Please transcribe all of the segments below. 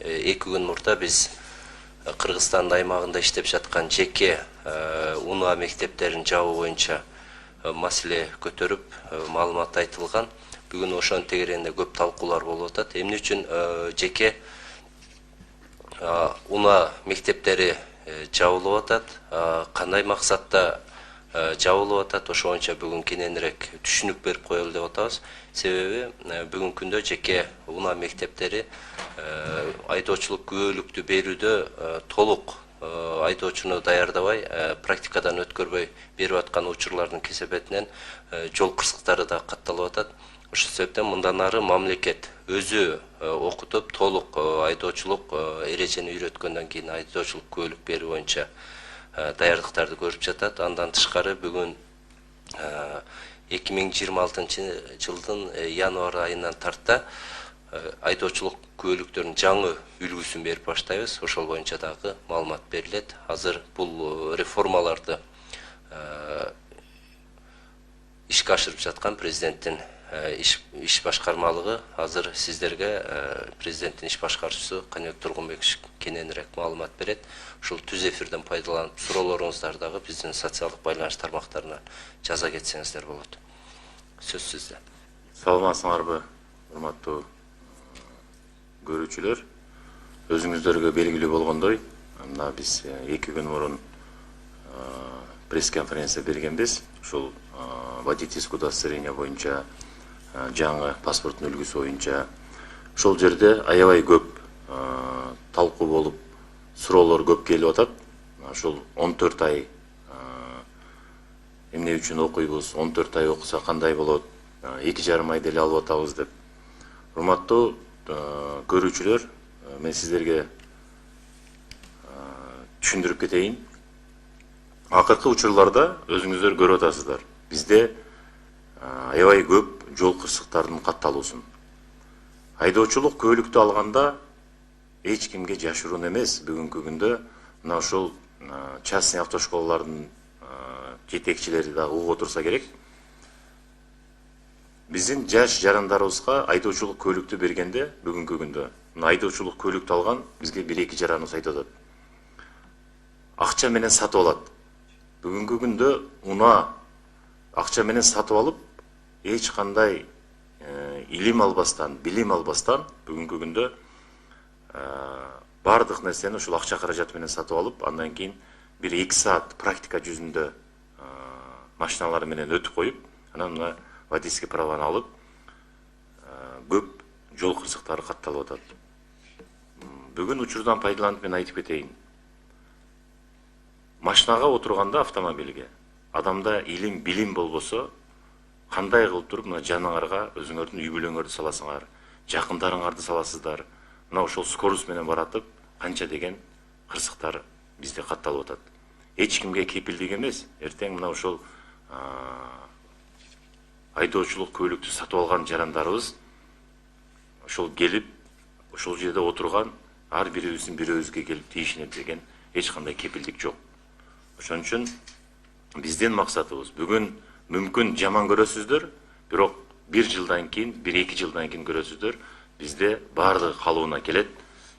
2 күн мурда биз Кыргызстан аймагында иштеп жаткан жеке УНА мектептерин жабуу боюнча маселе көтөрүп, маалымат айтылган. Бүгүн ошонун тегерегинде көп талкуулар болуп атат. Эмне үчүн жеке УНА мектептери жабылып атат, кандай максатта жабылып атат, ошо боюнча бүгүн кененирээк түшүнүк берип коелу деп атабыз. Себеби бүгүнкү күндө жеке УНА мектептери айдоочулук күбөлүктү берүүдө толук айдоочуну даярдабай, практикадан өткөрбөй берип аткан учурлардын кесепетинен жол кырсыктары да катталып атат. Ошол себептен мындан ары мамлекет өзү окутуп, толук айдоочулук эрежени үйрөткөндөн кийин айдоочулук күбөлүк берүү боюнча даярдыктарды көрүп жатат. Андан тышкары бүгүн 2026 жылдын январь айынан тарта айдоочулук күбөлүктөрүнүн жаңы үлгүсүн берип баштайбыз. Ошол боюнча дагы маалымат берилет. Азыр бул реформаларды ишке ашырып жаткан президенттин иш башкармалыгы азыр сиздерге президенттин иш башкаруучусу Каныбек Тургунбекович кененирээк маалымат берет. Ушул түз эфирден пайдаланып суроолоруңуздар дагы биздин социалдык байланыш тармактарына жаза кетсеңиздер болот. Сөз сизде. Саламатсыңарбы, урматтуу көрүүчүлөр. Өзүңүздөргө белгилүү болгондой, мына биз 2 күн мурун пресс-конференция бергенбиз. Ушул водительское удостоверение боюнча жаңы паспорттун үлгүсү боюнча ошол жерде аябай көп талкуу болуп, суроолор көп келип атат. Ошол 14 ай эмне үчүн окуйбуз, 14 ай окуса кандай болот, 2,5 ай деле алып атабыз деп. Урматтуу көрүүчүлөр, мен сиздерге түшүндүрүп кетейин. Акыркы учурларда өзүңүздөр көрүп атасыздар. Бизде аябай көп жол кырсыктарынын катталуусун. Айдоочулук күбөлүктү алганда эч кимге жашыруун эмес. Бүгүнкү күндө мына ошол частный автошколалардын жетекчилери дагы угуп отурса керек. Биздин жаш жарандарыбызга айдоочулук күбөлүктү бергенде бүгүнкү күндө айдоочулук күбөлүктү алган бизге 1-2 жараныбыз айтып атат. Акча менен сатып алат. Бүгүнкү күндө УНА акча менен сатып алып, эч кандай илим албастан, билим албастан бүгүнкү күндө бардык нерсени ушул акча каражаты менен сатып алып, андан кийин 1-2 саат практика жүзүндө машиналар менен өтүп коюп, анан мына водительский праваны алып, көп жол кырсыктары катталып атат. Бүгүн учурдан пайдаланып мен айтып кетейин. Машинага отурганда автомобилге адамда илим, билим болбосо, кандай кылып туруп мына жаныңарга өзүңөрдүн үй бүлөңөрдү саласыңар, жакындарыңарды саласыздар. Мына ошол скорость менен баратып, канча деген кырсыктар бизде катталып атат. Эч кимге кепилдик эмес. Эртең мына ошол айдоочулук күбөлүктү сатып алган жарандарыбыз ошол келип, ошол жерде отурган ар бирибиздин бирөөбүзгө келип тийишине деген эч кандай кепилдик жок. Ошон үчүн биздин максатыбыз бүгүн мүмкүн жаман көрөсүздөр, бирок 1 жылдан кийин, 1-2 жылдан кийин көрөсүздөр, бизде бардыгы калыбына келет.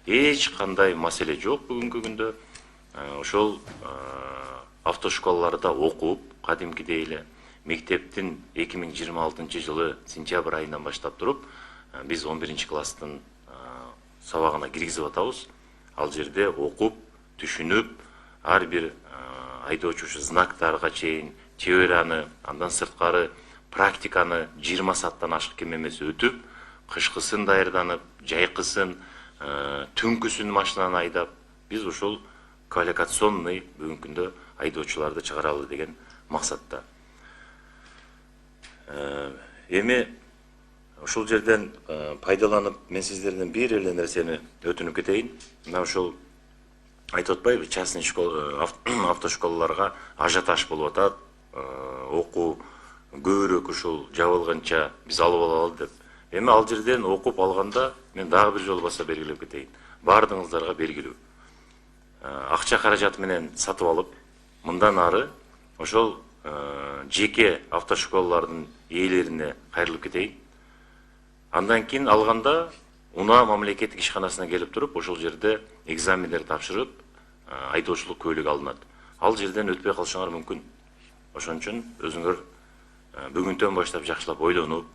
Эч кандай маселе жок бүгүнкү күндө. Ошол автошколаларда окуп, кадимкидей эле мектептин 2026 жылы сентябрь айынан баштап туруп, биз 11-класстын сабагына киргизип атабыз. Ал жерде окуп, түшүнүп, ар бир айдоочу знактарга чейин теорияны, андан сырткары практиканы 20 сааттан ашык кем эмес өтүп, кышкысын даярданып, жайкысын, түнкүсүн машинаны айдап, биз ошол квалификационный бүгүнкү күндө айдоочуларды чыгаралы деген максатта. Эми ошол жерден пайдаланып, мен сиздерден бир эле нерсени өтүнүп кетейин. Мына ошол айтып атпайбы, частный автошколаларга ажиотаж болуп атат, окуу көбүрөөк ушул жабылганча биз алып алалы деп. Эми ал жерден окуп алганда мен дагы бир жолу баса белгилеп кетейин. Бардыгыңыздарга белгилүү. Акча каражаты менен сатып алып, мындан ары ошол жеке автошколалардын ээлерине кайрылып кетейин. Андан кийин алганда Уна мамлекеттик ишканасына келип туруп, ошол жерде экзамендер тапшырып, айдоочулук көлүгү алынат. Ал жерден өтпөй калышыңар мүмкүн. Ошон үчүн өзүңөр бүгүнтөн баштап жакшылап ойлонуп,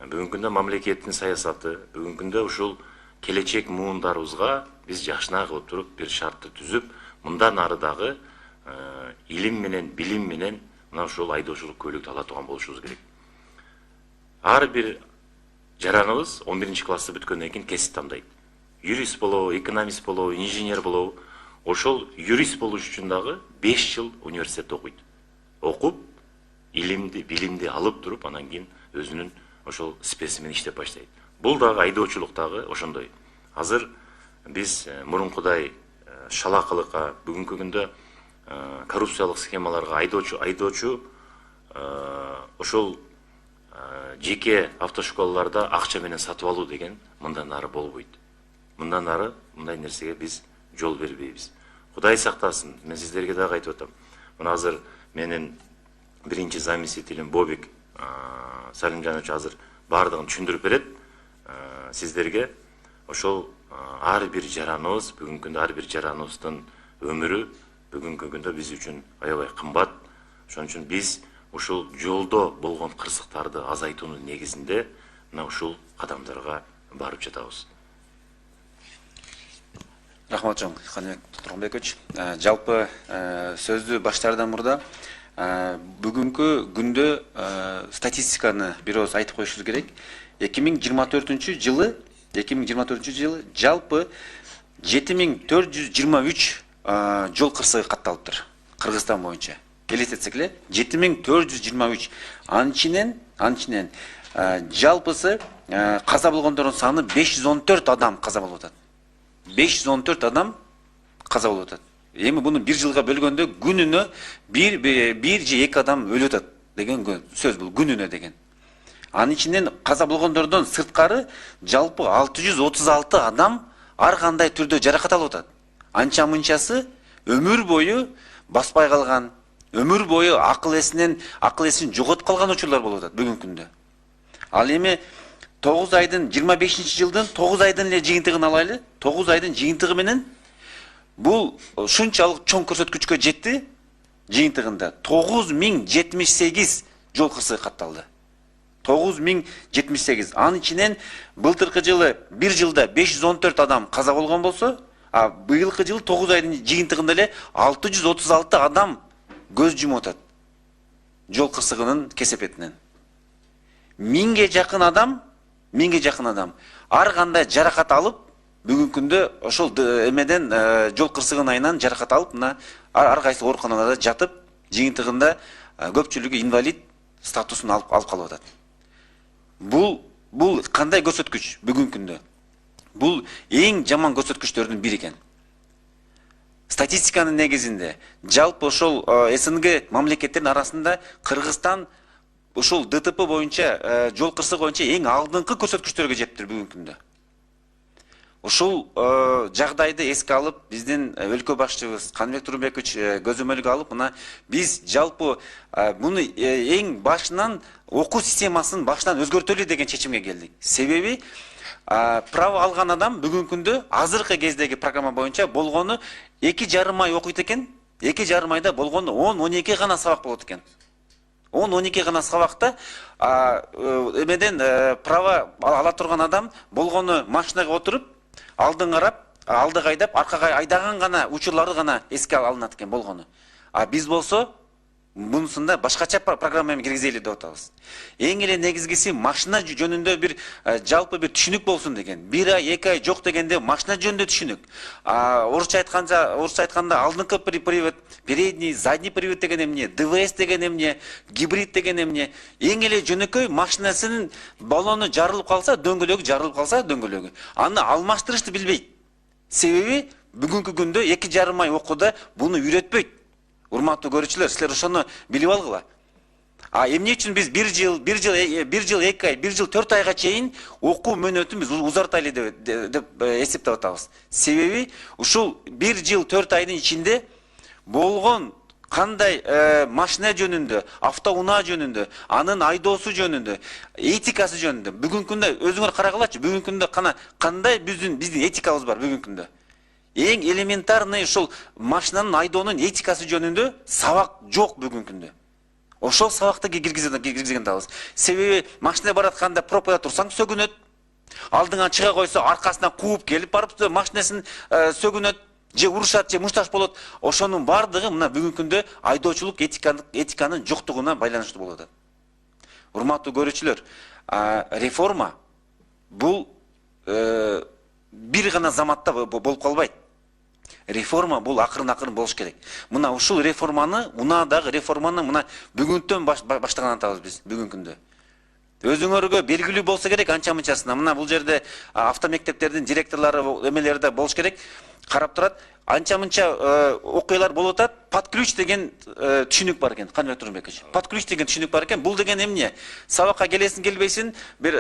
бүгүнкү күндө мамлекеттин саясаты, бүгүнкү күндө ушул келечек муундарыбызга биз жакшына кылып туруп бир шартты түзүп, мындан ары дагы илим менен, билим менен мына ушул айдоочулук көлүктү ала турган болушубуз керек. Ар бир жараныбыз 11 классты бүткөндөн кийин кесип тандайт. Юрист болобу, экономист болобу, инженер болобу, ошол юрист болуш үчүн дагы 5 жыл университетте окуйт. Окуп, илимди, билимди алып туруп, анан кийин өзүнүн ошол спеси менен иштеп баштайт. Бул дагы айдоочулук дагы ошондой. Азыр биз мурункудай шалакылыкка, бүгүнкү күндө коррупциялык схемаларга айдоочу ошол жеке автошколаларда акча менен сатып алуу деген мындан ары болбойт. Мындан ары мындай нерсеге биз жол бербейбиз. Кудай сактасын. Мен сиздерге дагы айтып атам. Мына азыр менин биринчи заместителим Бобик Салимжанович азыр бардыгын түшүндүрүп берет. Сиздерге ошол ар бир жараныбыз, бүгүнкү күндө ар бир жараныбыздын өмүрү бүгүнкү күндө биз үчүн аябай кымбат. Ошон үчүн биз ушул жолдо болгон кырсыктарды азайтуунун негизинде мына ушул кадамдарга барып жатабыз. Рахмат чоң, Каныбек Тургунбекович. Жалпы сөздү баштаардан мурда бүгүнкү күндө статистиканы бир ооз айтып коюшубуз керек. 2024 жылы жалпы 7423 жол кырсыгы катталыптыр Кыргызстан боюнча. Элестетсек эле 7423. Анчинен жалпысы каза болгондордун саны 514 адам каза болуп атат. 514 адам каза болуп атат. Эми буну бир жылга бөлгөндө күнүнө бир же эки адам өлүп атат деген сөз бул, күнүнө деген. Анын ичинен каза болгондордон сырткары жалпы 636 адам ар кандай түрдө жаракат алып атат. Анча мынчасы өмүр бою баспай калган, өмүр бою акыл эсин жоготуп калган учурлар болуп атат бүгүнкү күндө. Ал эми 9 айдын 25 жылдын 9 айдын эле жыйынтыгын алайлы. 9 айдын жыйынтыгы менен бул ушунчалык чоң көрсөткүчкө жетти. Жыйынтыгында 9078 жол кырсыгы катталды. 9078. Анын ичинен былтыркы жылы бир жылда 514 адам каза болгон болсо, а быйылкы жылы 9 айдын жыйынтыгында эле 636 адам көз жумуп атат жол кырсыгынын кесепетинен. 1000ге жакын адам ар кандай жаракат алып, бүгүнкү күндө ошол эмеден жол кырсыгынын айынан жаракат алып, мына ар кайсы ооруканаларда жатып, жыйынтыгында көпчүлүгү инвалид статусун алып калып атат. Бул кандай көрсөткүч бүгүнкү күндө? Бул эң жаман көрсөткүчтөрдүн бири экен. Статистиканын негизинде жалпы ошол СНГ мамлекеттеринин арасында Кыргызстан ушул ДТП боюнча, жол кырсыгы боюнча эң алдыңкы көрсөткүчтөргө жетиптир бүгүнкү күндө. Ушул жагдайды эске алып, биздин өлкө башчыбыз Каныбек Тургунбекович көзөмөлгө алып, мына биз жалпы муну эң башынан окуу системасын башынан өзгөртөлү деген чечимге келдик. Себеби право алган адам бүгүнкү күндө азыркы кездеги программа боюнча болгону 2,5 ай окуйт экен. 2,5 айда болгону 10-12 гана сабак болот экен. 10-12 гана сабакта эмеден право ала турган адам болгону машинага отуруп, алдын карап, алдыга айдап, аркага айдаган гана учурлары гана эске алынат экен болгону. А биз болсо мунусунда башкача программа менен киргизели деп атабыз. Эң эле негизгиси машина жөнүндө бир жалпы бир түшүнүк болсун деген. 1 ай, 2 ай жок дегенде машина жөнүндө түшүнүк. Орусча айтканда алдыңкы привод, передний, задний привод деген эмне, ДВС деген эмне, гибрид деген эмне. Эң эле жөнөкөй машинасынын баллону жарылып калса, дөңгөлөгү жарылып калса, дөңгөлөгү. Аны алмаштырышты билбейт. Себеби бүгүнкү күндө 2,5 ай окууда буну үйрөтпөйт. Урматтуу көрүүчүлөр, силер ошону билип алгыла. Эмне үчүн биз 1 жыл 2 ай, 1 жыл 4 айга чейин окуу мөөнөтүн биз узартайлы деп эсептеп атабыз. Себеби ушул 1 жыл 4 айдын ичинде болгон кандай машина жөнүндө, автоунаа жөнүндө, анын айдоосу жөнүндө, этикасы жөнүндө бүгүнкү күндө өзүңөр карагылачы, бүгүнкү күндө кандай биздин этикабыз бар бүгүнкү күндө. Эң элементарный ушул машинанын айдоонун этикасы жөнүндө сабак жок бүгүнкү күндө. Ошол сабакты киргизген дабыз. Себеби машина баратканда пробкада турсаң сөгүнөт. Алдыңан чыга койсо аркасынан кууп келип барып машинасын сөгүнөт, же урушат, же мушташ болот. Ошонун бардыгы мына бүгүнкү күндө айдоочулук этиканын жоктугуна байланыштуу болуп атат. Урматтуу көрүүчүлөр, реформа бул бир гана заматта болуп калбайт. Реформа бул акырын болуш керек. Мына ушул реформаны, унаадагы реформаны мына бүгүнтөн баштаган атабыз биз бүгүнкү күндө. Өзүңөргө белгилүү болсо керек анча-мынчасына. Мына бул жерде автомектептердин директорлору эмелери да болуш керек. Карап турат, анча-мынча окуялар болуп атат. Под ключ деген түшүнүк бар экен, Каныбек Турунбекович. Под ключ деген түшүнүк бар экен. Бул деген эмне? Сабакка келесиң, келбейсиң, бир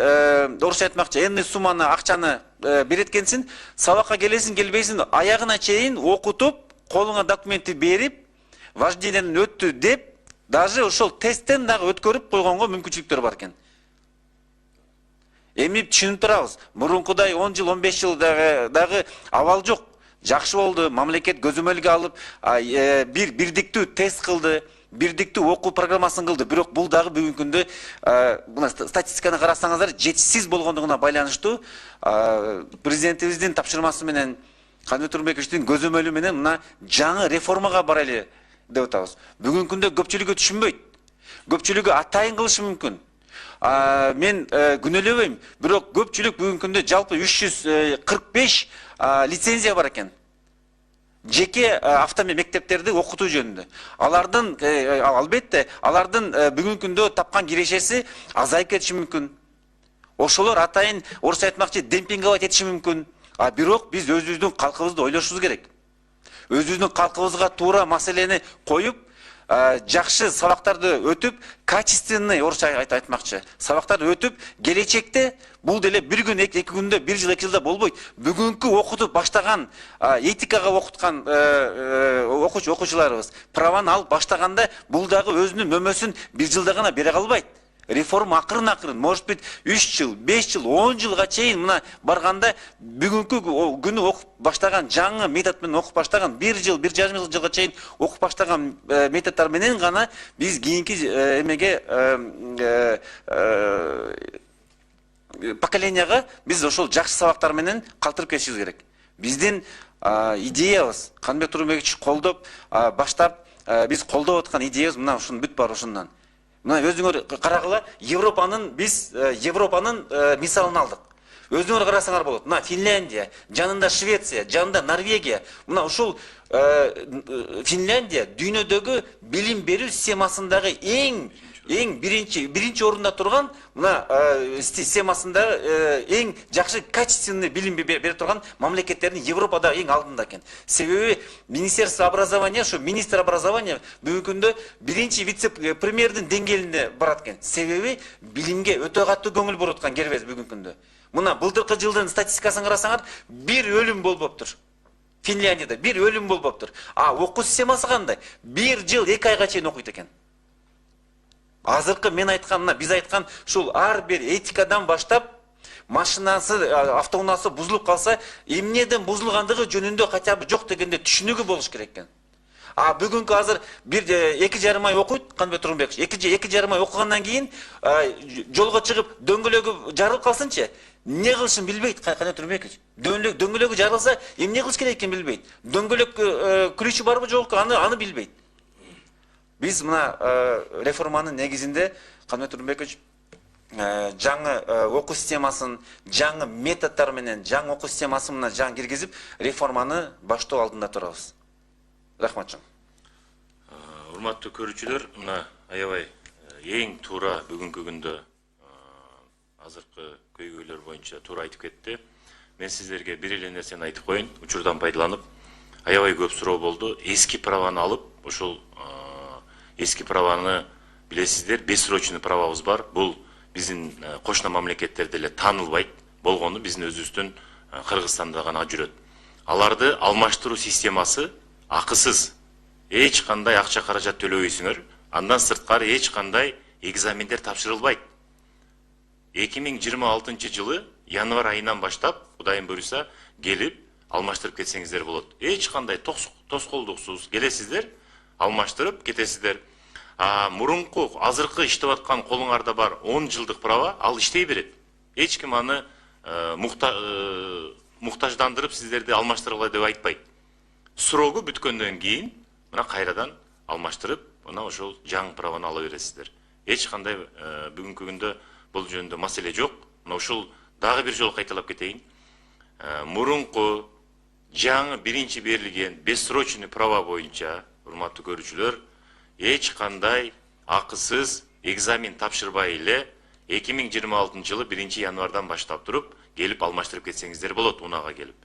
орусча айтмакчы, энный сумманы акчаны берет экенсиң, сабакка келесиң, келбейсиң, аягына чейин окутуп, колуңа документти берип, вождениеден өттү деп, даже ошол тесттен дагы өткөрүп койгонго мүмкүнчүлүктөр бар экен. Эми түшүнүп турабыз. Мурункудай 10 жыл, 15 жыл дагы абал жок. Жакшы болду, мамлекет көзөмөлгө алып, бирдиктүү тест кылды, бирдиктүү окуу программасын кылды. Бирок бул дагы бүгүнкү күндө мына статистиканы карасаңыздар, жетишсиз болгондугуна байланыштуу президентибиздин тапшырмасы менен, Каныбек Турунбековичтин көзөмөлү менен мына жаңы реформага барайлы деп атабыз. Бүгүнкү күндө көпчүлүгү түшүнбөйт. Көпчүлүгү атайын кылышы мүмкүн. Мен күнөөлөбөйм, бирок көпчүлүк бүгүнкү күндө жалпы 345 лицензия бар экен. Жеке автомектептерди окутуу жөнүндө. Алардын албетте, алардын бүгүнкү күндө тапкан кирешеси азайып кетиши мүмкүн. Ошолор атайын орусча айтмакчы демпинговать этиши мүмкүн. Бирок биз өзүбүздүн калкыбызды ойлошубуз керек. Өзүбүздүн калкыбызга туура маселени коюп, жакшы сабактарды өтүп, качественный орусча айтмакчы сабактарды өтүп, келечекте бул деле бир күн, эки күндө, бир жыл, эки жылда болбойт. Бүгүнкү окутуп баштаган, этикага окуткан окуучуларыбыз праваны алып баштаганда бул дагы өзүнүн мөмөсүн бир жылда гана бере калбайт. Реформа акырын, может быть, 3 жыл, 5 жыл, 10 жылга чейин мына барганда бүгүнкү күнү окуп баштаган жаңы метод менен окуп баштаган 1 жыл, 1,5 жылга чейин окуп баштаган методдор менен гана биз кийинки эмеге поколенияга биз ошол жакшы сабактар менен калтырып кетишибиз керек. Биздин идеябыз, Каныбек Турунбекович колдоп баштап биз колдоп аткан идеябыз мына ушунун бүт бар ушундан. Мына өзүңөр карагыла, Европанын мисалын алдык. Өзүңөр карасаңар болот. Мына Финляндия, жанында Швеция, жанында Норвегия. Мына ушул Финляндия дүйнөдөгү билим берүү системасындагы эң биринчи орунда турган, мына системасында эң жакшы качественный билим бере турган мамлекеттердин Европада эң алдында экен. Себеби Министерство образования, ошо министр образования бүгүнкү күндө биринчи вице-премьердин деңгээлинде барат экен. Себеби билимге өтө катуу көңүл буруп аткан кербез бүгүнкү күндө. Мына былтыркы жылдын статистикасын карасаңар, 1 өлүм болуптур. Финляндияда 1 өлүм болуптур. Окуу системасы кандай? 1 жыл 2 айга чейин окуйт экен. Азыркы мен айткан, мына биз айткан ушул ар бир этикадан баштап машинасы, автоунаасы бузулуп калса, эмнеден бузулгандыгы жөнүндө хотя бы жок дегенде түшүнүгү болуш керек экен. Бүгүнкү азыр 2,5 ай окуйт Каныбек Турунбекович. 2,5 ай окугандан кийин жолго чыгып дөңгөлөгү жарылып калсынчы, эмне кылышын билбейт Каныбек Турунбекович. Дөңгөлөгү жарылса, эмне кылыш керек экенин билбейт. Дөңгөлөк ключу барбы жокпу, аны билбейт. Биз мына реформанын негизинде Каныбек Турунбекович жаңы окуу системасын, жаңы методдор менен жаңы окуу системасын мына жаңы киргизип, реформаны баштоо алдында турабыз. Рахмат. Урматтуу көрүүчүлөр, мына аябай эң туура бүгүнкү күндө азыркы көйгөйлөр боюнча туура айтып кетти. Мен сиздерге бир эле нерсени айтып коеюн, учурдан пайдаланып, аябай көп суроо болду. Эски праваны алып, ушул эски праваны билесиздер, бессрочный правабыз бар. Бул биздин кошуна мамлекеттерде эле таанылбайт болгону биздин өзүбүздүн Кыргызстанда гана жүрөт. Аларды алмаштыруу системасы акысыз. эч кандай акча каражат төлөбөйсүңөр. Андан сырткары эч кандай экзамендер тапшырылбайт. 2026 жылы январь айынан баштап, Кудайым буйруса, келип алмаштырып кетсеңиздер болот. Эч кандай тоскоолдуксуз келесиздер, алмаштырып кетесиздер. Мурунку азыркы иштеп аткан колуңарда бар 10 жылдык права, ал иштей берет. Эч ким аны муктаждандырып сиздерди алмаштыргыла деп айтпайт. Срогу бүткөндөн кийин мына кайрадан алмаштырып, мына ошол жаңы праваны ала бересиздер. Эч кандай бүгүнкү күндө бул жөнүндө маселе жок. Мына ушул дагы бир жолу кайталап кетейин. Мурунку жаңы биринчи берилген бессрочный права боюнча, урматтуу көрүүчүлөр, эч кандай акысыз экзамен тапшырбай эле 2026 жылы 1 январдан баштап туруп келип алмаштырып кетсеңиздер болот, унага келип.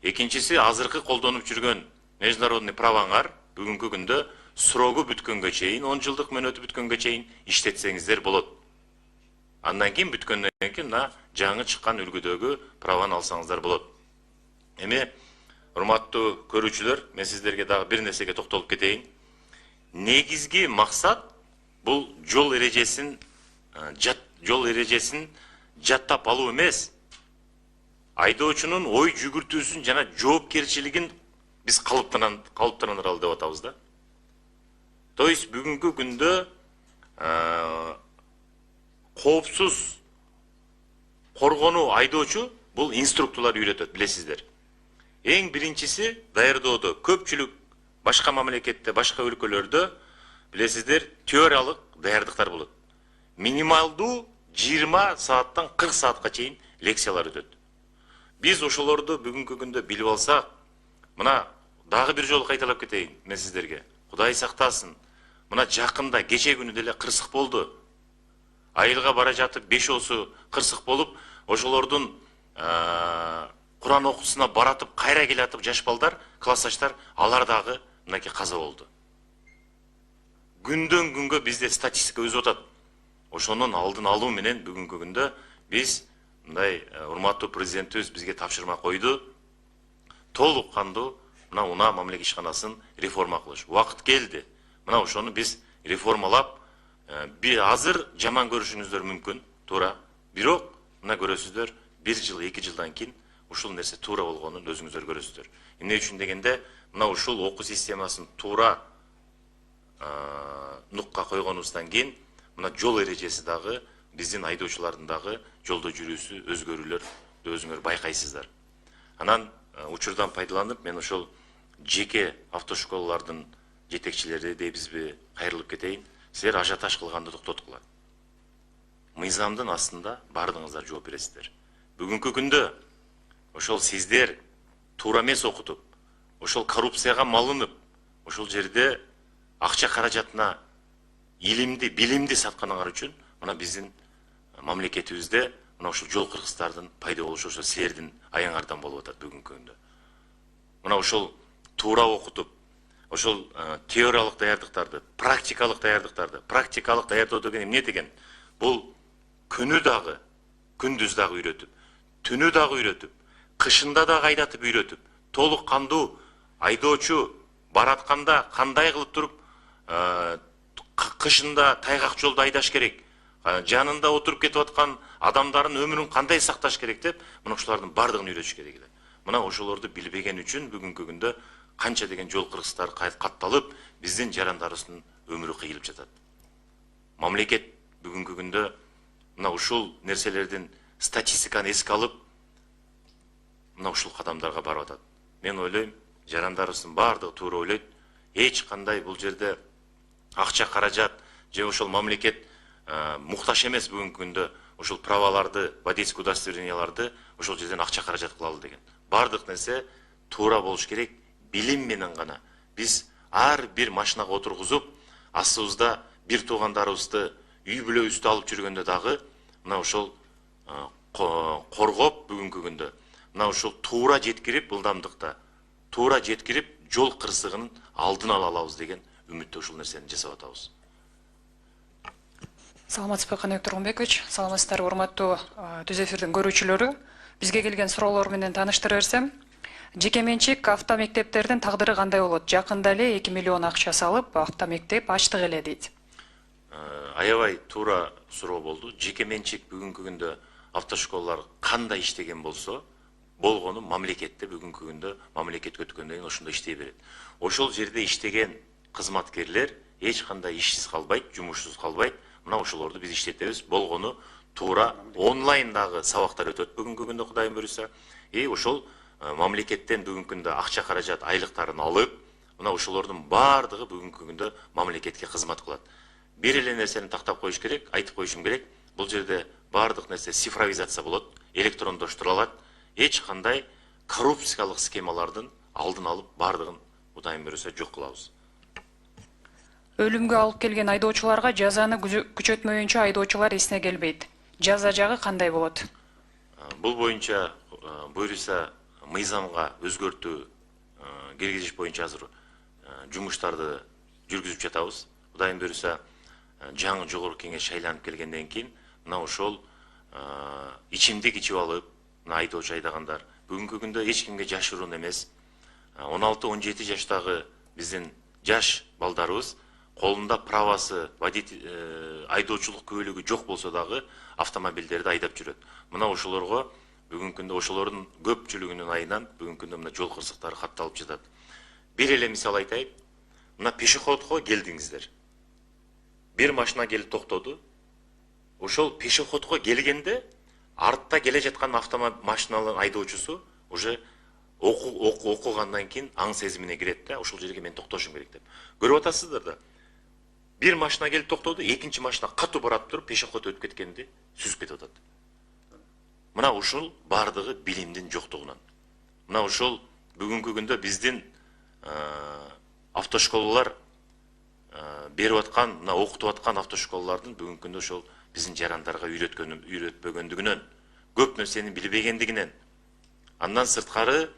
Экинчиси, азыркы колдонуп жүргөн международный праваңар бүгүнкү күндө срогу бүткөнгө чейин, 10 жылдык мөөнөтү бүткөнгө чейин иштетсеңиздер болот. Андан кийин бүткөндөн кийин мына жаңы чыккан үлгүдөгү праваны алсаңыздар болот. Эми, урматтуу көрүүчүлөр, мен сиздерге дагы бир нерсеге токтолуп кетейин. Негизги максат бул жол эрежесин жаттап алуу эмес. Айдоочунун ой жүгүртүүсүн жана жоопкерчилигин биз калыптандыралы деп атабыз да. То есть бүгүнкү күндө коопсуз коргонуу айдоочу бул инструкторлор үйрөтөт, билесиздер. Эң биринчиси даярдоодо көпчүлүк башка мамлекетте, башка өлкөлөрдө билесиздер, теориялык даярдыктар болот. Минималдуу 20 сааттан 40 саатка чейин лекциялар өтөт. Биз ошолорду бүгүнкү күндө билип алсак, мына дагы бир жолу кайталап кетейин мен сиздерге. Кудай сактасын. Мына жакында кече күнү деле кырсык болду. Айылга бара жатып 5 осу кырсык болуп, ошолордун Куран окуусуна баратып, кайра келатып жаш балдар, классташтар, алар дагы мынакей каза болду. Күндөн күнгө бизде статистика өсүп атат. Ошонун алдын алуу менен бүгүнкү күндө биз мындай урматтуу президентибиз бизге тапшырма койду. Толук кандуу мына унаа мамлекет ишканасын реформа кылыш. Убакыт келди. Мына ошону биз реформалап, азыр жаман көрүшүңүздөр мүмкүн, туура. Бирок мына көрөсүздөр, 1 жыл, 2 жылдан кийин ушул нерсе туура болгонун өзүңүздөр көрөсүздөр. Эмне үчүн дегенде, мына ушул окуу системасын туура нукка койгонубуздан кийин, мына жол эрежеси дагы биздин айдоочулардын дагы жолдо жүрүүсү өзгөрүүлөрдү өзүңөр байкайсыздар. Анан учурдан пайдаланып, мен ошол жеке автошколалардын жетекчилери дейбизби кайрылып кетейин. Силер ажиотаж кылганды токтоткула. Мыйзамдын астында бардыгыңыздар жооп бересиздер. Бүгүнкү күндө ошол сиздер туура эмес окутуп, ошол коррупцияга малынып, ошол жерде акча каражатына илимди, билимди сатканыңар үчүн мына биздин мамлекетибизде мына ушул жол кыргыздардын пайда болушу ошо силердин аяңардан болуп атат бүгүнкү күндө. Мына ошол туура окутуп, ошол теориялык даярдыктарды, практикалык даярдоо деген эмне деген? Бул күнү дагы, күндүз дагы үйрөтүп, түнү дагы үйрөтүп, кышында дагы айдатып үйрөтүп, толук кандуу айдоочу баратканда кандай кылып туруп кышында тайгак жолду айдаш керек, жанында отуруп кетип аткан адамдардын өмүрүн кандай сакташ керек деп, мына ушулардын бардыгын үйрөтүш керек эле. Мына ошолорду билбеген үчүн бүгүнкү күндө канча деген жол кыргыздар катталып, биздин жарандарыбыздын өмүрү кыйылып жатат. Мамлекет бүгүнкү күндө мына ушул нерселердин статистиканы эске алып, мына ушул кадамдарга барып атат. Мен ойлойм, жарандарыбыздын бардыгы туура ойлойт. Эч кандай бул жерде акча каражат же ошол мамлекет муктаж эмес бүгүнкү күндө ошол праваларды, водительский удостоверенияларды ошол жерден акча каражат кылалы деген. Бардык нерсе туура болуш керек, билим менен гана. Биз ар бир машинага отургузуп, астыбызда бир туугандарыбызды үй бүлөбүздү алып жүргөндө дагы мына ошол коргоп бүгүнкү күндө мына ушул туура жеткирип, ылдамдыкта туура жеткирип, жол кырсыгынын алдын ала алабыз деген үмүттө ушул нерсени жасап атабыз. Саламатсызбы, Каныбек Тургунбекович. Саламатсыздар, урматтуу түз эфирдин көрүүчүлөрү. Бизге келген суроолор менен тааныштыра берсем, Жеке менчик автомектептердин тагдыры кандай болот? Жакында эле 2 миллион акча салып автомектеп ачтык эле дейт. Аябай туура суроо болду. Жеке менчик бүгүнкү күндө автошколалар кандай иштеген болсо, болгону мамлекетте бүгүнкү күндө мамлекетке өткөндөн кийин ошондо иштей берет. Ошол жерде иштеген кызматкерлер эч кандай ишсиз калбайт, жумушсуз калбайт. Мына ошолорду биз иштетебиз. Болгону туура онлайндагы сабактар өтөт бүгүнкү күндө Кудайым буйруса. Ошол мамлекеттен бүгүнкү күндө акча каражат айлыктарын алып, мына ошолордун баардыгы бүгүнкү күндө мамлекетке кызмат кылат. Бир эле нерсени тактап коюш керек, айтып коюшум керек. Бул жерде баардык нерсе цифровизация болот, электрондоштурулат. Эч кандай коррупциялык схемалардын алдын алып, баардыгын Кудайым буйруса жок кылабыз. Өлүмгө алып келген айдоочуларга жазаны күчөтмөйүнчө айдоочулар эсине келбейт. Жаза жагы кандай болот? Бул боюнча буйруса мыйзамга өзгөртүү киргизиш боюнча азыр жумуштарды жүргүзүп жатабыз. Кудайым буйруса жаңы жогорку кеңеш шайланып келгенден кийин мына ошол ичимдик ичип алып, айдоочу айдагандар бүгүнкү күндө эч кимге жашыруун эмес. 16-17 жаштагы биздин жаш балдарыбыз колунда правасы, айдоочулук күбөлүгү жок болсо дагы автомобилдерди айдап жүрөт. Мына ошолорго бүгүнкү күндө ошолордун көпчүлүгүнүн айынан бүгүнкү күндө мына жол кырсыктары катталып жатат. Бир эле мисал айтайын. Мына пешеходко келдиңиздер. Бир машина келип токтоду. Ошол пешеходко келгенде артта келе жаткан машиналардын айдоочусу уже окугандан кийин аң сезимине кирет да, ошол жерге мен токтошум керек деп. Көрүп атасыздар да. Бир машина келип токтоду, экинчи машина катуу барат туруп пешеход өтүп кеткенди сүзүп кетип атат. Мына ушул бардыгы билимдин жоктугунан. Мына ушул бүгүнкү күндө биздин автошколалар берип аткан, мына окутуп аткан автошколалардын бүгүнкү күндө ошол биздин жарандарга үйрөтпөгөндүгүнөн, көп нерсени билбегендигинен. Андан сырткары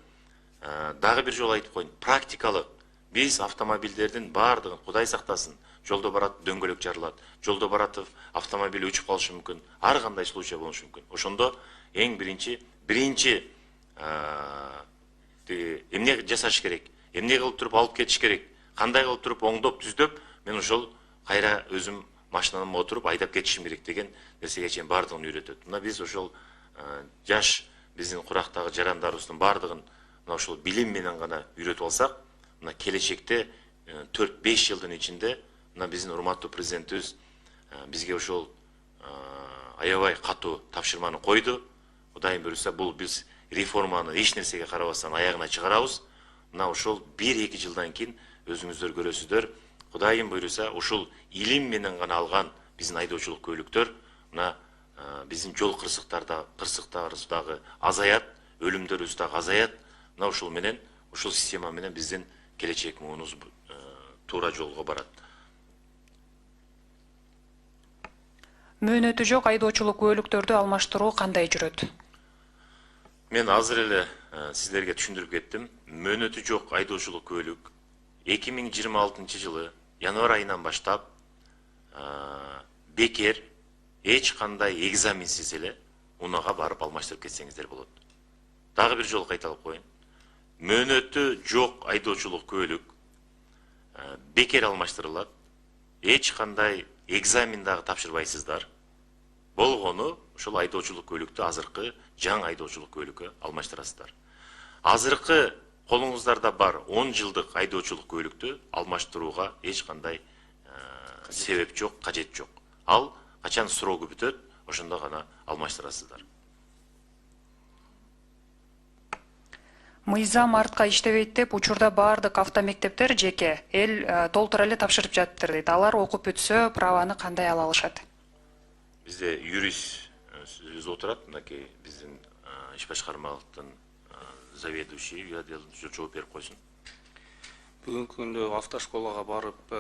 дагы бир жолу айтып коеюн, практикалык биз автомобилдердин баардыгын Кудай сактасын, жолдо барат дөңгөлөк жарылат, жолдо баратып автомобиль учуп калышы мүмкүн, ар кандай случай болушу мүмкүн. Ошондо эң биринчи эмне жасаш керек, эмне кылып туруп алып кетиш керек, кандай кылып туруп оңдоп түздөп, мен ошол кайра өзүм машинама отуруп айдап кетишим керек деген нерсеге чейин баардыгын үйрөтөт. Мына биз ошол жаш биздин курактагы жарандарыбыздын баардыгын мына ошол билим менен гана үйрөтүп алсак, мына келечекте 4-5 жылдын ичинде мына биздин урматтуу президентибиз бизге ошол аябай катуу тапшырманы койду. Кудайым буйруса, бул биз реформаны эч нерсеге карабастан аягына чыгарабыз. Мына ошол 1-2 жылдан кийин өзүңүздөр көрөсүздөр. Кудайым буйруса, ушул илим менен гана алган биздин айдоочулук көйлүктөр мына биздин жол кырсыктарыбыз дагы азаят, өлүмдөрүбүз дагы азаят. Мына ушул менен, ушул система менен биздин келечек муунубуз туура жолго барат. Мөөнөтү жок айдоочулук көйлүктөрдү алмаштыруу кандай жүрөт? Мен азыр эле сиздерге түшүндүрүп кеттим. Мөөнөтү жок айдоочулук көйлүк 2026 жылы январь айынан баштап бекер эч кандай экзаменсиз эле унага барып алмаштырып кетсеңиздер болот. Дагы бир жолу кайталап коеюн. Мөөнөтү жок айдоочулук көйлүк бекер алмаштырылат. Эч кандай экзамен дагы тапшырбайсыздар. Болгону ошол айдоочулук көйлүктү азыркы жаңы айдоочулук көйлүккө алмаштырасыздар. Азыркы колуңуздарда бар 10 жылдык айдоочулук көйлүктү алмаштырууга эч кандай себеп жок, кажет жок. Ал качан срогу бүтөт, ошондо гана алмаштырасыздар. Мыйзам артка иштебейт деп учурда баардык автомектептер жеке эл толтура эле тапшырып жатыптыр дейт. Алар окуп бүтсө праваны кандай ала алышат? Бизде юрист өзү отурат, мынакей биздин иш башкармалыктын заведующий жооп берип койсун. Бүгүнкү күндө автошколага барып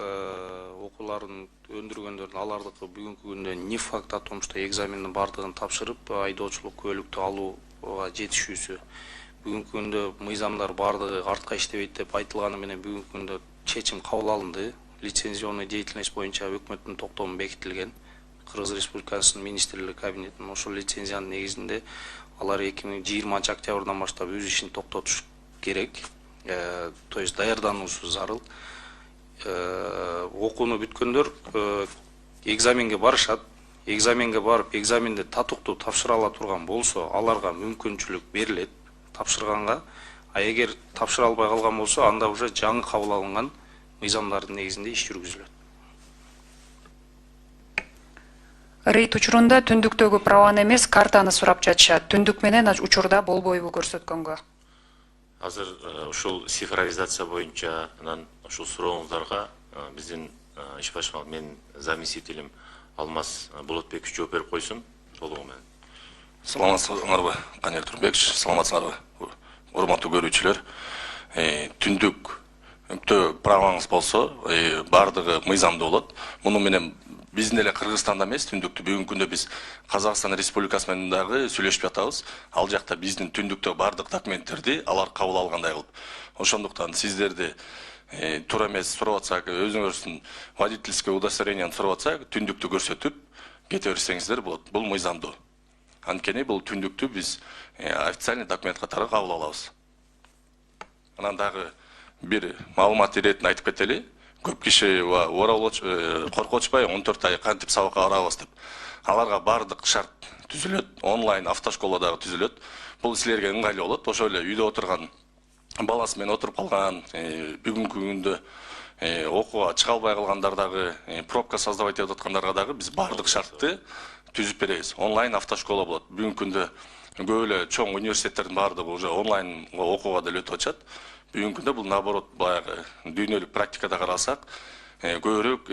окууларын өндүргөндөрдүн алардыкы бүгүнкү күндө не факт о том, что экзамендин бардыгын тапшырып айдоочулук көйлүктү алууга жетишүүсү. Бүгүнкү күндө мыйзамдар бардыгы артка иштебейт деп айтылганы менен бүгүнкү күндө чечим кабыл алынды. Лицензионный деятельность боюнча өкмөттүн токтому бекитилген. Кыргыз Республикасынын министрлиги кабинетинин ошол лицензиянын негизинде алар 2020 октябрдан баштап өз ишин керек. То есть даярдануусу зарыл. Окууну бүткөндөр экзаменге барышат. Экзаменге барып, экзаменде татыктуу тапшыра ала турган болсо, аларга мүмкүнчүлүк берилет тапшырганга. А эгер тапшыра албай калган болсо, анда уже жаңы кабыл алынган мыйзамдардын негизинде иш жүргүзүлөт. Рейд учурунда түндүктөгү праваны эмес, картаны сурап жатышат. Түндүк менен учурда болбойбу көрсөткөнгө? Азыр ушул цифровизация боюнча анан ушул сурооңуздарга биздин иш башкарма менин заместителим Алмаз Болотбекович жооп берип койсун толугу менен. Саламатсыздарбы, Канер Турбекович, саламатсыздарбы, урматтуу көрүүчүлөр. Түндүктө праваңыз болсо, бардыгы мыйзамдуу болот. Муну менен биздин эле Кыргызстанда эмес, түндүктү бүгүнкү күндө биз Казакстан Республикасы менен дагы сүйлөшүп жатабыз. Ал жакта биздин түндүктө бардык документтерди алар кабыл алгандай кылып. Ошондуктан сиздерди туура эмес сурап атсак, өзүңөрдүн водительский удостоверениени сурап атсак, түндүктү көрсөтүп кете берсеңиздер болот. Бул мыйзамдуу. Анткени бул түндүктү биз официальный документ катары кабыл алабыз. Анан дагы бир маалымат иретин айтып кетели. Көп киши коркочпай 14 ай кантип сабакка барабыз деп. Аларга бардык шарт түзүлөт, онлайн автошкола дагы түзүлөт. Бул силерге ыңгайлуу болот. Ошо эле үйдө отурган баласы менен отуруп калган, бүгүнкү күндө окууга чыга албай калгандар дагы, пробка создавать этип аткандарга дагы биз бардык шартты түзүп беребиз. Онлайн автошкола болот. Бүгүнкү күндө көп эле чоң университеттердин бардыгы уже онлайн окууга деле өтүп атышат. Бүгүнкү күндө бул наоборот баягы дүйнөлүк практикада карасак, көбүрөөк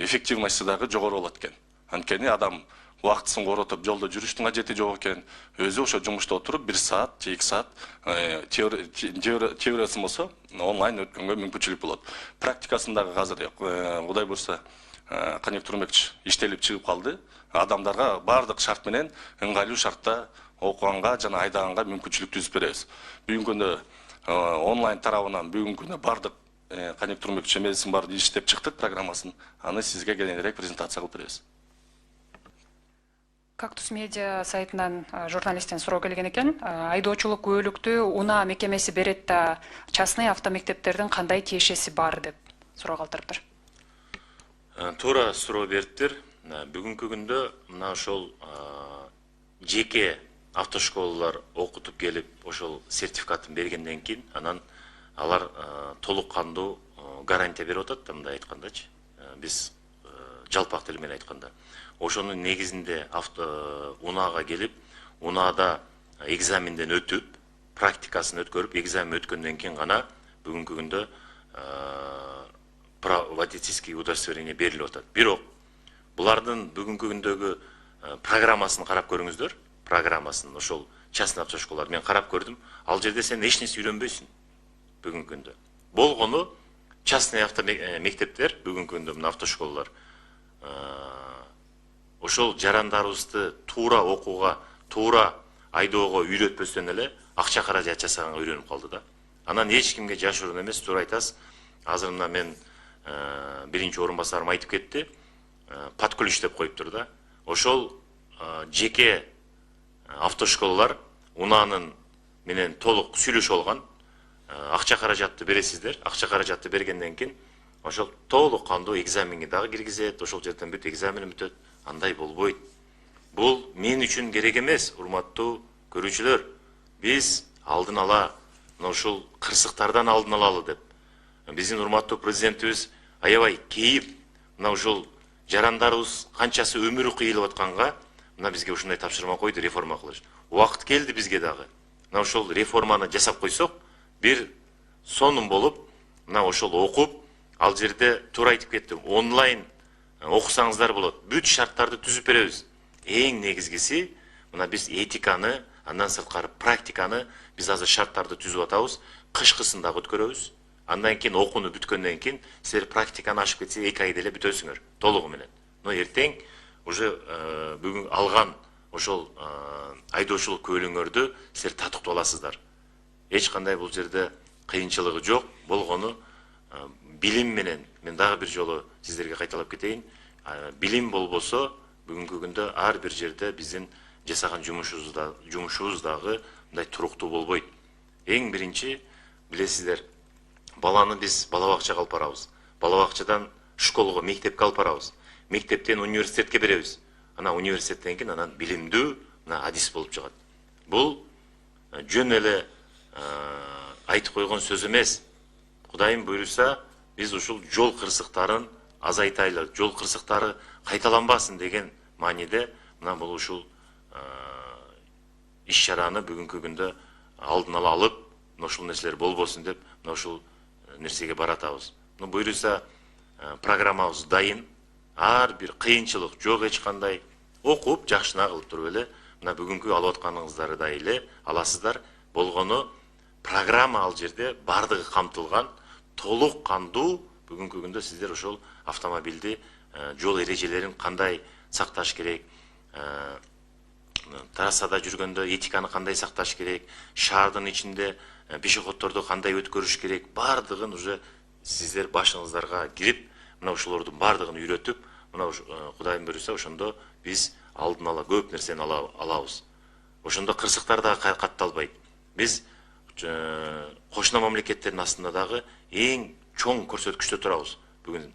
эффективности дагы жогору болот экен. Анткени адам убактысын коротуп жолдо жүрүштүн кажети жок экен. Өзү ошо жумушта отуруп 1 саат, 2 саат теориясын болсо онлайн өткөнгө мүмкүнчүлүк болот. Практикасын дагы азыр Кудай буйрса Канек Турмекович иштелип чыгып калды. Адамдарга бардык шарт менен ыңгайлуу шартта окуганга жана айдаганга мүмкүнчүлүк түзүп беребиз. Бүгүнкү күндө онлайн тарабынан бүгүнкү күндө бардык Канек Турмекович эмесин барды иштеп чыктык программасын. Аны сизге кененирээк презентация кылып беребиз. Кактус медиа сайтынан журналисттен суроо келген экен. Айдоочулук күбөлүктү унаа мекемеси берет да частный автомектептердин кандай тиешеси бар деп суроо калтырыптыр. Туура суроо бериптир. Бүгүнкү күндө мына ошол жеке автошколалар окутуп келип, ошол сертификатын бергенден кийин, анан алар толук кандуу гарантия берип атат да, мындай айткандачы. Биз жалпак тил менен айтканда. Ошонун негизинде унаага келип, унаада экзаменден өтүп, практикасын өткөрүп, экзамен өткөндөн кийин гана бүгүнкү күндө водительский удостоверение берилип атат. Бирок булардын бүгүнкү күндөгү программасын карап көрүңүздөр. Программасын ошол частный автошколалар мен карап көрдүм. Ал жерде сен эч нерсе үйрөнбөйсүң бүгүнкү күндө. Болгону частный автомектептер бүгүнкү күндө мына автошколалар ошол жарандарыбызды туура окууга, туура айдоого үйрөтпөстөн эле акча каражат жасаганга үйрөнүп калды да. Анан эч кимге жашыруун эмес, туура айтасыз. Азыр мына мен биринчи орун басарым айтып кетти. Под ключ деп коюптур да. Ошол жеке автошколалар унаанын менен толук сүйлөшүп алган. Акча каражатты бересиздер. Акча каражатты бергенден кийин ошол толук кандуу экзаменге дагы киргизет. Ошол жерден бүт экзамен бүтөт. Андай болбойт. Бул мен үчүн керек эмес, урматтуу көрүүчүлөр. Биз алдын ала ушул кырсыктардан алдын алалы деп. Биздин урматтуу президентибиз аябай кейип, мына ушул жарандарыбыз канчасы өмүрү кыйылып атканга, мына бизге ушундай тапшырма койду, реформа кылыш. Убакыт келди бизге дагы. Мына ошол реформаны жасап койсок, бир сонун болуп, мына ошол окуп, ал жерде туура айтып кеттим, онлайн окусаңыздар болот. Бүт шарттарды түзүп беребиз. Эң негизгиси, мына биз этиканы, андан сырткары практиканы биз азыр шарттарды түзүп атабыз. Кышкысын дагы өткөрөбүз. Андан кийин окууну бүткөндөн кийин силер практиканы ашып кетсе 2 айда эле бүтөсүңөр толугу менен. Но эртең уже бүгүн алган ошол айдоочулук күбөлүңөрдү силер татыктуу аласыздар. Эч кандай бул жерде кыйынчылыгы жок. Болгону билим менен, мен дагы бир жолу сиздерге кайталап кетейин. Билим болбосо бүгүнкү күндө ар бир жерде биздин жасаган жумушубуз дагы мындай туруктуу болбойт. Эң биринчи билесиздер, баланы биз бала бакчага алып барабыз. Бала бакчадан школго, мектепке алып барабыз. Мектептен университетке беребиз. Ана университеттен кийин анан билимдүү адис болуп чыгат. Бул жөн эле айтып койгон сөз эмес. Кудайым буйруса, биз ушул жол кырсыктарын азайтайлы, жол кырсыктары кайталанбасын деген мааниде мына бул ушул иш чараны бүгүнкү күндө алдын ала алып, ушул нерселер болбосун деп мына ушул нерсеге баратабыз. Буйруса программабыз дайын. Ар бир кыйынчылык жок, эч кандай окуп, жакшына кылып туруп эле мына бүгүнкү алып атканыңыздарды да эле аласыздар. Болгону программа ал жерде бардыгы камтылган, толук кандуу. Бүгүнкү күндө сиздер ошол автомобилди жол эрежелерин кандай сакташ керек, трассада жүргөндө этиканы кандай сакташ керек, шаардын ичинде пешеходдорду кандай өткөрүш керек, бардыгын уже сиздер башыңыздарга кирип, мына ушулордун бардыгын үйрөтүп, мына Кудайым буйруса ошондо биз алдын ала көп нерсени алабыз. Ошондо кырсыктар да катталбайт. Биз кошуна мамлекеттердин астында дагы эң чоң көрсөткүчтө турабыз. Бүгүн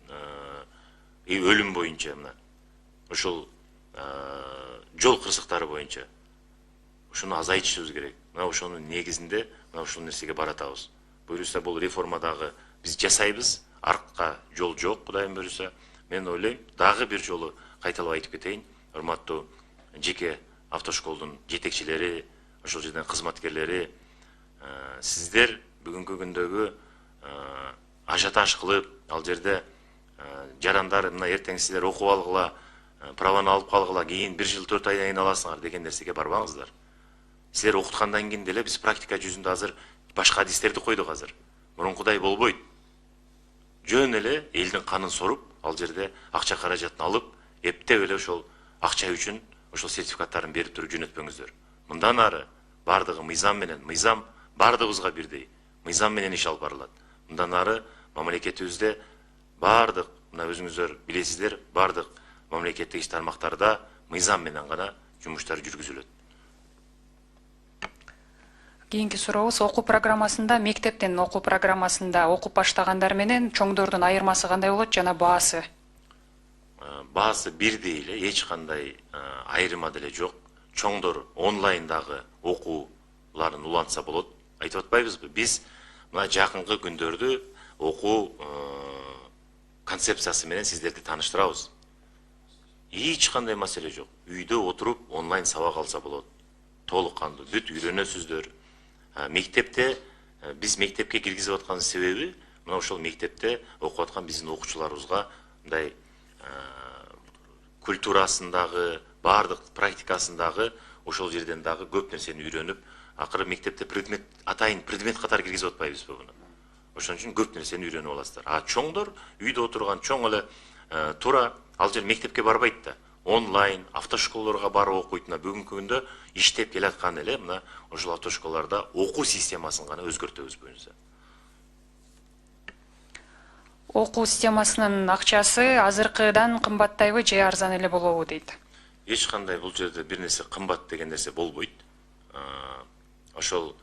өлүм боюнча мына ушул жол кырсыктары боюнча ушуну азайтышыбыз керек. Мына ошонун негизинде мына ушул нерсеге баратабыз. Буйруса бул реформадагы биз жасайбыз, артка жол жок, Кудайым буйруса. Мен ойлойм, дагы бир жолу кайталап айтып кетейин. Урматтуу жеке автошколдун жетекчилери, ошол жерден кызматкерлери, сиздер бүгүнкү күндөгү ажиотаж кылып, ал жерде жарандар мына эртең силер окуп алгыла, праваны алып калгыла, кийин 1 жыл 4 айдан кийин аласыңар деген нерсеге барбаңыздар. Силер окуткандан кийин деле биз практика жүзүндө азыр башка адистерди койдук азыр. Мурункудай болбойт. Жөн эле элдин канын соруп, ал жерде акча каражатын алып, эптеп эле ошол акча үчүн ошол сертификаттарын берип туруп жөнөтпөңүздөр. Мындан ары бардыгы мыйзам менен, мыйзам бардыгыбызга бирдей, мыйзам менен иш алып барылат. Мындан ары мамлекетибизде бардык, мына өзүңүздөр билесиздер, бардык мамлекеттик иш тармактарда мыйзам менен гана жумуштар жүргүзүлөт. Кийинки сурообуз, окуу программасында, мектептин окуу программасында окуп баштагандар менен чоңдордун айырмасы кандай болот жана баасы? Баасы бирдей эле, эч кандай айырма деле жок. Чоңдор онлайндагы окууларын улантса болот. Айтып атпайбызбы? Биз мына жакынкы күндөрдү окуу концепциясы менен сиздерди тааныштырабыз. Эч кандай маселе жок. Үйдө отуруп онлайн сабак алса болот. Толук кандуу бүт үйрөнөсүздөр. Мектепте биз мектепке киргизип аткан себеби мына ошол мектепте окуп аткан биздин окуучуларыбызга мындай культурасындагы, бардык практикасындагы ошол жерден дагы көп нерсени үйрөнүп, акыры мектепте предмет атайын предмет катары киргизип атпайбызбы буну. Ошон үчүн көп нерсени үйрөнүп аласыздар. А чоңдор үйдө отурган чоң эле тура ал жер мектепке барбайт да. Онлайн автошколлорго барып окуйт. Бүгүнкү күндө иштеп келаткан эле мына ошол автошколларда окуу системасын гана өзгөртөбүз буюрса. Окуу системасынын акчасы азыркыдан кымбаттайбы же арзан эле болобу дейт? Эч кандай бул жерде бир нерсе кымбат деген нерсе болбойт. Ошол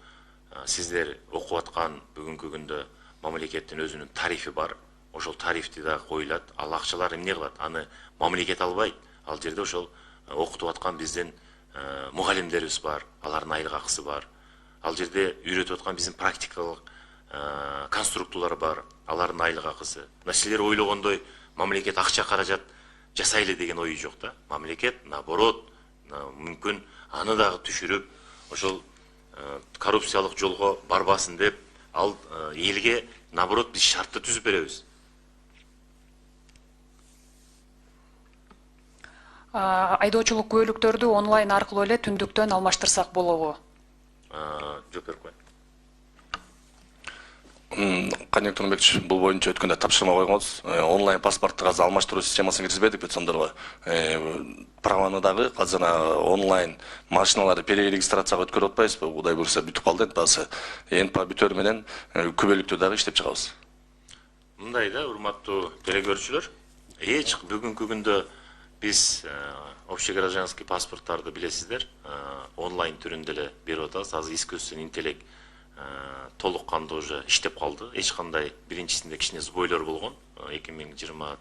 сиздер окуп аткан бүгүнкү күндө мамлекеттин өзүнүн тарифи бар. Ошол тарифти да коюлат. Ал акчалар эмне кылат? Аны мамлекет албайт. Ал жерде ошол окутуп аткан биздин мугалимдерибиз бар, алардын айлык акысы бар. Ал жерде үйрөтүп аткан биздин практикалык конструкторлор бар, алардын айлык акысы. Мына силер ойлогондой мамлекет акча каражат жасайлы деген ою жок да. Мамлекет наоборот, мүмкүн аны дагы түшүрүп, ошол коррупциялык жолго барбасын деп, ал элге наоборот биз шартты түзүп беребиз. Айдоочулук күбөлүктөрдү онлайн аркылуу эле түндүктөн алмаштырсак болобу? Жооп берип коеюн. Канек Турмбекович, бул боюнча өткөндө тапшырма койгонбуз. Онлайн паспортту азыр алмаштыруу системасын киргизбедик бит сондорго. Праваны дагы азыр онлайн машиналарды перерегистрацияга өткөрүп атпайбызбы? Кудай буйруса бүтүп калды энд баасы. НПА бүтөр менен күбөлүктү дагы иштеп чыгабыз. Мындай да, урматтуу телекөрүүчүлөр, эч бүгүнкү күндө биз общегражданский паспорттарды билесиздер, онлайн түрүндө эле берип атабыз. Азыр искусственный интеллект толық қанды уже іштеп қалды. Ешқандай біріншісінде кішкене сбойлер болған 2024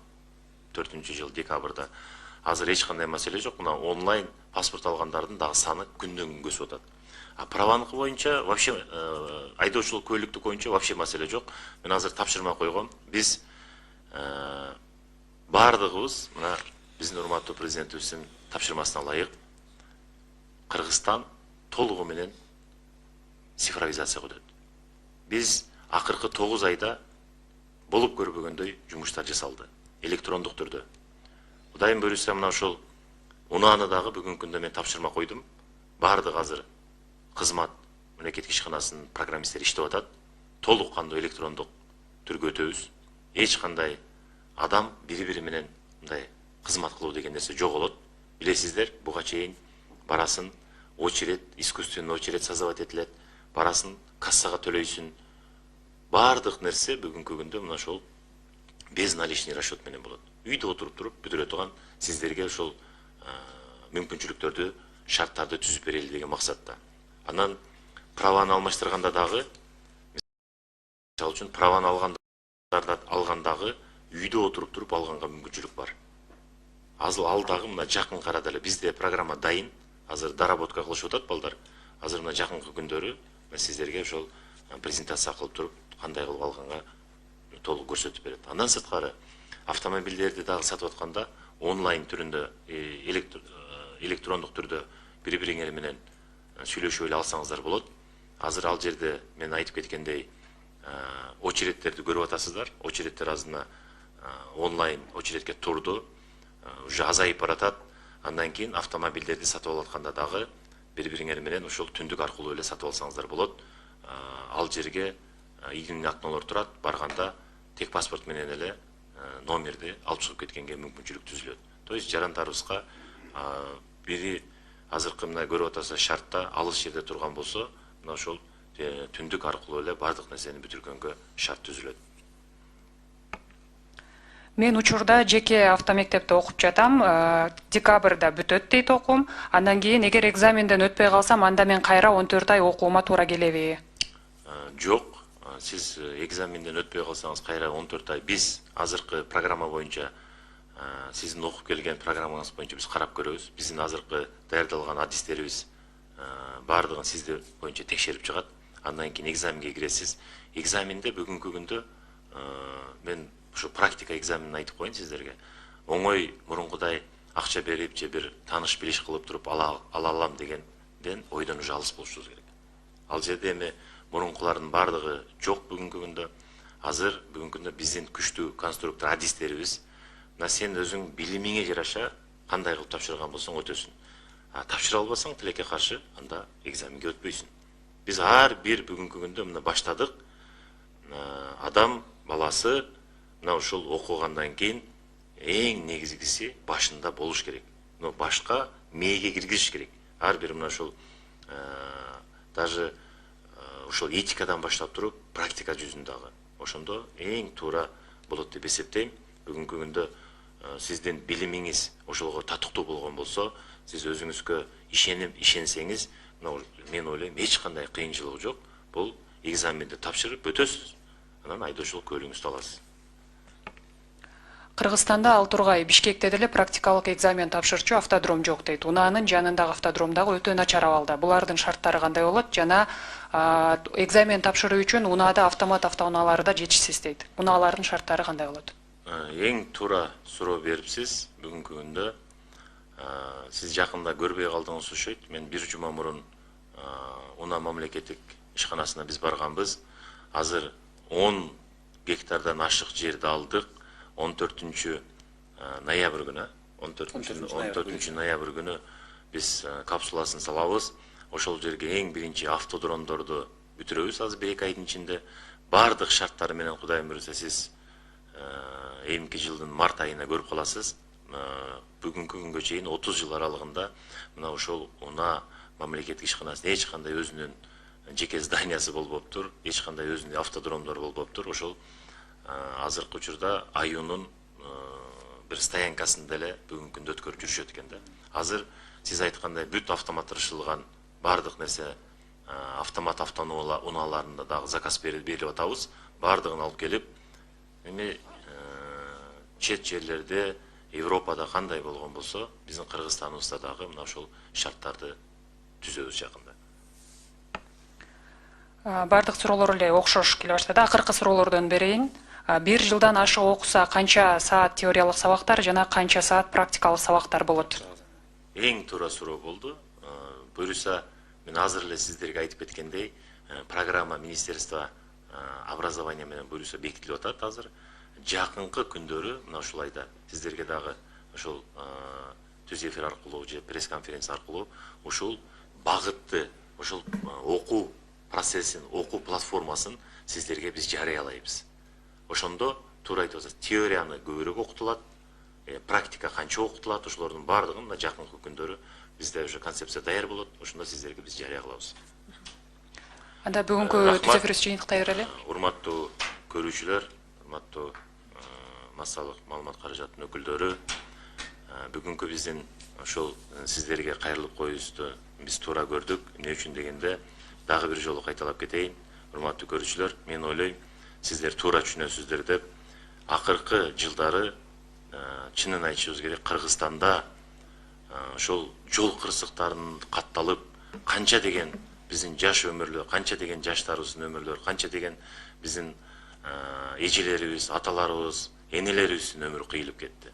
жыл декабрда. Азыр ешқандай мәселе жоқ. Мына онлайн паспорт алғандардың дағы саны күннен күнге өсіп жатады. Праваныкы бойынша вообще айдоочулук көлүктү боюнча вообще маселе жок. Мен азыр тапшырма койгом. Биз бардыгыбыз мына биздин урматтуу президентибиздин тапшырмасына ылайык Кыргызстан толугу менен цифровизацияга өтөт. Биз акыркы 9 айда болуп көрбөгөндөй жумуштар жасалды. Электрондук түрдө. Кудайым буюрса мына ошол унааны дагы бүгүнкү күндө мен тапшырма койдум. Бардык азыр кызмат мамлекеттик ишканасынын программисттери иштеп атат. Толук кандуу электрондук түргө өтөбүз. Эч кандай адам бири-бири менен мындай кызмат кылуу деген нерсе жок болот. Билесиздер, буга чейин барасын очередь, искусственный очередь создавать этилет, барасын кассага төлөйсүн. Бардык нерсе бүгүнкү күндө мына ошол безналичный расчет менен болот. Үйдө отуруп туруп бүтүрө турган сиздерге ошол мүмкүнчүлүктөрдү, шарттарды түзүп берели деген максатта. Анан праваны алмаштырганда дагы, мисалы үчүн праваны алгандагы үйдө отуруп туруп алганга мүмкүнчүлүк бар. Азыр ал дагы мына жакын арада эле бизде программа дайын. Азыр доработка кылышып атат балдар. Азыр мына жакынкы күндөрү мен сиздерге ошол презентация кылып туруп кандай кылып алганга толук көрсөтүп берет. Андан сырткары автомобилдерди дагы сатып атканда онлайн түрүндө, электрондук түрдө бири-бириңер менен сүйлөшүп эле алсаңыздар болот. Азыр ал жерде мен айтып кеткендей очередтерди көрүп атасыздар. Очередтер азына онлайн очередке турду. Уже азайып баратат. Андан кийин автомобилдерди сатып алып атканда дагы бири-бириңер менен ошол түндүк аркылуу эле сатып алсаңыздар болот. Ал жерге ийгиликтүү акнолор турат. Барганда тек паспорт менен эле номерди алып чыгып кеткенге мүмкүнчүлүк түзүлөт. То есть жарандарыбызга бири азыркы мына көрүп атасыз шартта алыс жерде турган болсо, мына ошол түндүк аркылуу эле бардык нерсени бүтүргөнгө шарт түзүлөт. Мен учурда жеке автомектепте окуп жатам. Декабрда бүтөт дейт окуум. Андан кийин эгер экзаменден өтпөй калсам, анда мен кайра 14 ай окуума туура келеби? Жок. Сиз экзаменден өтпөй калсаңыз кайра 14 ай биз азыркы программа боюнча сиздин окуп келген программаңыз боюнча биз карап көрөбүз. Биздин азыркы даярдалган адистерибиз бардыгын сизди боюнча текшерип чыгат. Андан кийин экзаменге киресиз. Экзаменде бүгүнкү күндө мен ушу практика экзаменин айтып коеюн сиздерге. Оңой мурункудай акча берип же бир тааныш билиш кылып туруп ала алам дегенден ойдон уже алыс болушубуз керек. Ал жерде эми мурункулардын бардыгы жок бүгүнкү күндө. Азыр бүгүнкү күндө биздин күчтүү конструктор адистерибиз мына сен өзүң билимиңе жараша кандай кылып тапшырган болсоң өтөсүн. Тапшыра албасаң тилекке каршы анда экзаменге өтпөйсүн. Биз ар бир бүгүнкү күндө мына баштадык. Адам баласы мына ушул окугандан кийин эң негизгиси башында болуш керек. Но башка мээге киргизиш керек. Ар бир мына ушул даже ошол этикадан баштап туруп практика жүзүндагы ошондо эң туура болот деп эсептейм. Бүгүнкү күндө сиздин билимиңиз ошолго татыктуу болгон болсо, сиз өзүңүзгө ишенсеңиз, мен ойлойм эч кандай кыйынчылыгы жок. Бул экзаменди тапшырып өтөсүз. Анан айдоочулук куәлигиңизди аласыз. Кыргызстанда ал тургай Бишкекте деле практикалык экзамен тапшырчу автодром жок дейт. Унаанын жанындагы автодром дагы өтө начар абалда. Булардын шарттары кандай болот? Жана экзамен тапшыруу үчүн унаада автомат автоунаалары да жетишсиз дейт. Унаалардын шарттары кандай болот? Эң туура суроо берипсиз. Бүгүнкү күндө сиз жакында көрбөй калдыңыз окшойт. Мен бир жума мурун Унаа мамлекеттик ишканасына биз барганбыз. Азыр 10 гектардан ашык жерди алдык. 14 ноябрь күнү 14 ноябрь күнү биз капсуласын салабыз. Ошол жерге эң биринчи автодромдорду бүтүрөбүз. Азыр 1-2 айдын ичинде бардык шарттары менен Кудайым буйрса сиз эмки жылдын март айына көрүп каласыз. Бүгүнкү күнгө чейин 30 жыл аралыгында мына ошол Унаа мамлекеттик ишканасынын эч кандай өзүнүн жеке зданиясы болбоптур, эч кандай өзүнүн автодромдору болбоптур. Ошол азыркы учурда аюунун бир стоянкасында эле бүгүнкү күндө өткөрүп жүрүшөт экен да. Азыр сиз айткандай бүт автоматташтырылган бардык нерсе автомат автоунааларында дагы заказ берилип атабыз. Бардыгын алып келип, эми чет жерлерде, Европада кандай болгон болсо, биздин Кыргызстаныбызда дагы мына ушул шарттарды түзөбүз жакында. Бардык суроолор эле окшош келе баштады. Акыркы суроолордон берейин. 1 жылдан ашык окуса канча саат теориялык сабактар жана канча саат практикалык сабактар болот? Эң туура суроо болду. Буюрса, мен азыр эле сиздерге айтып кеткендей, программа Министерства образования менен буюрса бекитилип атат азыр. Жакынкы күндөрү мына ушул айда сиздерге дагы ушул түз эфир аркылуу же пресс-конференция аркылуу ушул багытты, ушул окуу процессин, окуу платформасын сиздерге биз жарыялайбыз. Ошондо туура айтып атасыз, теорияны көбүрөөк окутулат, практика канча окутулат, ошолордун бардыгын мына жакынкы күндөрү бизде уже концепция даяр болот, ошондо сиздерге биз жарыя кылабыз. Анда бүгүнкү түз эфир жыйынтыктай берели. Урматтуу көрүүчүлөр, урматтуу массалык маалымат каражатынын өкүлдөрү, бүгүнкү биздин ошол сиздерге кайрылып коюубузду биз туура көрдүк. Эмне үчүн дегенде, дагы бир жолу кайталап кетейин. Урматтуу көрүүчүлөр, мен ойлойм, сиздер туура түшүнөсүздөр деп, акыркы жылдары чынын айтышыбыз керек, Кыргызстанда ошол жол кырсыктарын катталып, канча деген биздин жаш өмүрлөр, канча деген жаштарыбыздын өмүрлөрү, канча деген биздин эжелерибиз, аталарыбыз, энелерибиздин өмүрү кыйылып кетти.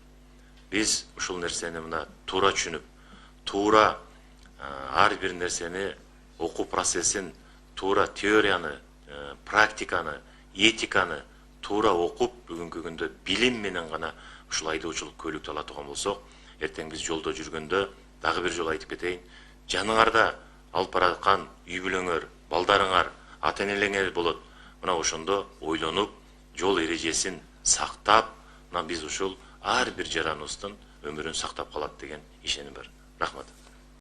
Биз ушул нерсени мына туура түшүнүп, туура ар бир нерсени, окуу процессин, туура теорияны, практиканы, этиканы туура окуп, бүгүнкү күндө билим менен гана ушул айдоочулук көлүктү ала турган болсок, эртең биз жолдо жүргөндө дагы бир жолу айтып кетейин, жаныңарда алып бараткан үй бүлөңөр, балдарыңар, ата-энелериңер болот. Мына ошондо ойлонуп, жол эрежесин сактап, мына биз ушул ар бир жараныбыздын өмүрүн сактап калат деген ишеним бар. Рахмат.